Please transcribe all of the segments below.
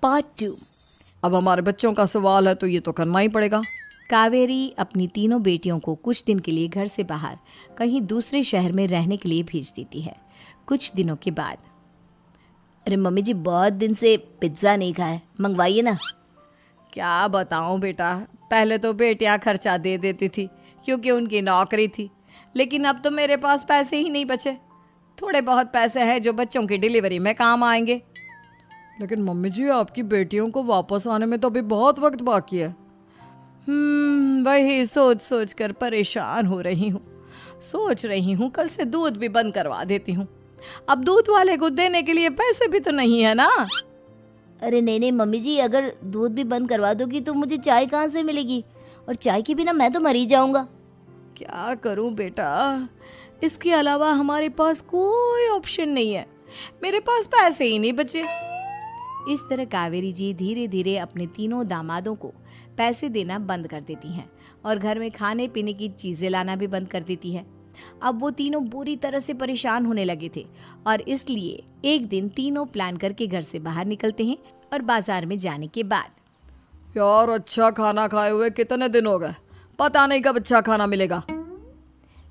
Part 2। अब हमारे बच्चों का सवाल है तो ये तो करना ही पड़ेगा। कावेरी अपनी तीनों बेटियों को कुछ दिन के लिए घर से बाहर कहीं दूसरे शहर में रहने के लिए भेज देती है। कुछ दिनों के बाद, अरे मम्मी जी, बहुत दिन से पिज्ज़ा नहीं खाया, मंगवाइए ना। क्या बताऊं बेटा, पहले तो बेटियां खर्चा दे देती थी क्योंकि उनकी नौकरी थी, लेकिन अब तो मेरे पास पैसे ही नहीं बचे। थोड़े बहुत पैसे हैं जो बच्चों की डिलीवरी में काम आएंगे। लेकिन मम्मी जी, आपकी बेटियों को वापस आने में तो अभी बहुत वक्त बाकी है। वही सोच सोच कर परेशान हो रही हूँ। सोच रही हूँ कल से दूध भी बंद करवा देती हूँ। अब दूध वाले को देने के लिए पैसे भी तो नहीं है ना। अरे नहीं नहीं मम्मी जी, अगर दूध भी बंद करवा दोगी तो मुझे चाय कहाँ से मिलेगी, और चाय के बिना मैं तो मर ही जाऊंगा। क्या करूं बेटा, इसके अलावा हमारे पास कोई ऑप्शन नहीं है। मेरे पास पैसे ही नहीं बचे। इस तरह कावेरी जी धीरे धीरे अपने तीनों दामादों को पैसे देना बंद कर देती हैं और घर में खाने पीने की चीज़ें लाना भी बंद कर देती है। अब वो तीनों बुरी तरह से परेशान होने लगे थे और इसलिए एक दिन तीनों प्लान करके घर से बाहर निकलते हैं और बाजार में जाने के बाद, यार अच्छा खाना खाए हुए कितने दिन हो गए, पता नहीं कब अच्छा खाना मिलेगा।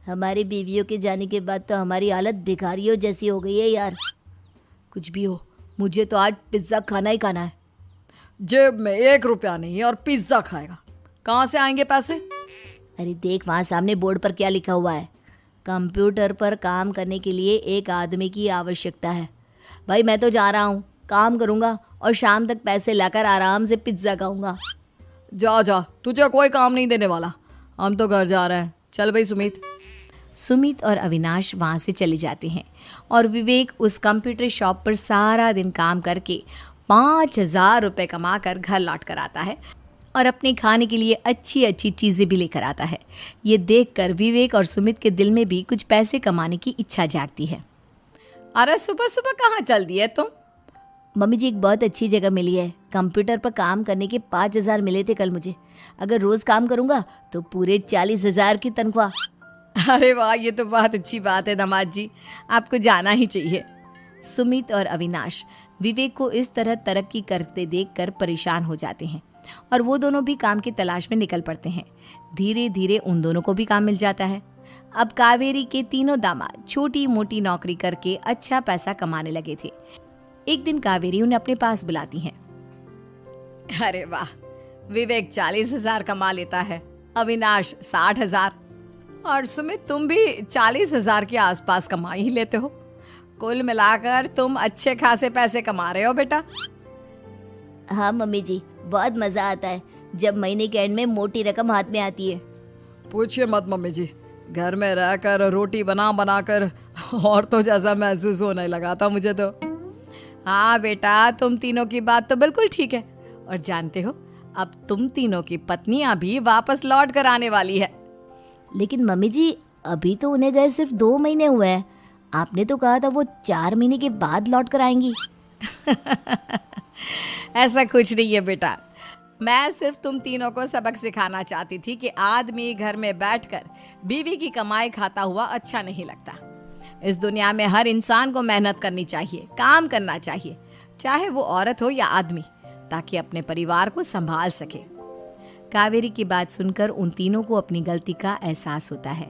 हमारी बीवियों के जाने के बाद तो हमारी हालत भिखारियों जैसी हो गई है यार। कुछ भी हो, मुझे तो आज पिज्ज़ा खाना ही खाना है। जेब में 1 रुपया नहीं और पिज्ज़ा खाएगा, कहाँ से आएंगे पैसे? अरे देख, वहाँ सामने बोर्ड पर क्या लिखा हुआ है, कंप्यूटर पर काम करने के लिए एक आदमी की आवश्यकता है। भाई मैं तो जा रहा हूँ, काम करूँगा और शाम तक पैसे लाकर आराम से पिज्ज़ा खाऊंगा। जा जा, तुझे कोई काम नहीं देने वाला, हम तो घर जा रहे हैं। चल भाई सुमित। सुमित और अविनाश वहाँ से चले जाते हैं और विवेक उस कंप्यूटर शॉप पर सारा दिन काम करके 5,000 रुपये कमा कर घर लौट कर आता है और अपने खाने के लिए अच्छी अच्छी चीज़ें भी लेकर आता है। ये देखकर विवेक और सुमित के दिल में भी कुछ पैसे कमाने की इच्छा जागती है। अरे सुबह सुबह कहाँ चल दिए तुम? मम्मी जी, एक बहुत अच्छी जगह मिली है। कंप्यूटर पर काम करने के 5,000 मिले थे कल मुझे। अगर रोज़ काम करूँगा तो पूरे 40,000 की तनख्वाह। अरे वाह, ये तो बहुत अच्छी बात है दामाद जी, आपको जाना ही चाहिए। सुमित और अविनाश विवेक को इस तरह तरक्की करते देखकर परेशान हो जाते हैं और वो दोनों भी काम की तलाश में निकल पड़ते हैं। धीरे धीरे उन दोनों को भी काम मिल जाता है। अब कावेरी के तीनों दामाद छोटी मोटी नौकरी करके अच्छा पैसा कमाने लगे थे। एक दिन कावेरी उन्हें अपने पास बुलाती है। अरे वाह, विवेक 40,000 कमा लेता है, अविनाश 60,000 और सुमित तुम भी 40,000 के आसपास कमा ही लेते हो। कुल मिलाकर तुम अच्छे खासे पैसे कमा रहे हो बेटा। हाँ मम्मी जी, बहुत मज़ा आता है जब महीने के एंड में मोटी रकम हाथ में आती है। पूछिए मत मम्मी जी, घर में रहकर रोटी बना बना कर और तो जैसा महसूस होने लगा था मुझे तो। हाँ बेटा, तुम तीनों की बात तो बिल्कुल ठीक है। और जानते हो, अब तुम तीनों की पत्नियां भी वापस लौट कर आने वाली है। लेकिन मम्मी जी, अभी तो उन्हें गए सिर्फ 2 महीने हुए हैं। आपने तो कहा था वो 4 महीने के बाद लौट कर आएंगी। ऐसा कुछ नहीं है बेटा, मैं सिर्फ तुम तीनों को सबक सिखाना चाहती थी कि आदमी घर में बैठकर बीवी की कमाई खाता हुआ अच्छा नहीं लगता। इस दुनिया में हर इंसान को मेहनत करनी चाहिए, काम करना चाहिए, चाहे वो औरत हो या आदमी, ताकि अपने परिवार को संभाल सके। कावेरी की बात सुनकर उन तीनों को अपनी गलती का एहसास होता है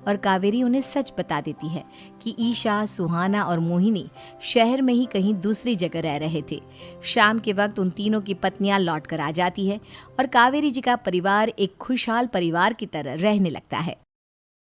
और कावेरी उन्हें सच बता देती है कि ईशा, सुहाना और मोहिनी शहर में ही कहीं दूसरी जगह रह रहे थे। शाम के वक्त उन तीनों की पत्नियां लौट कर आ जाती है और कावेरी जी का परिवार एक खुशहाल परिवार की तरह रहने लगता है।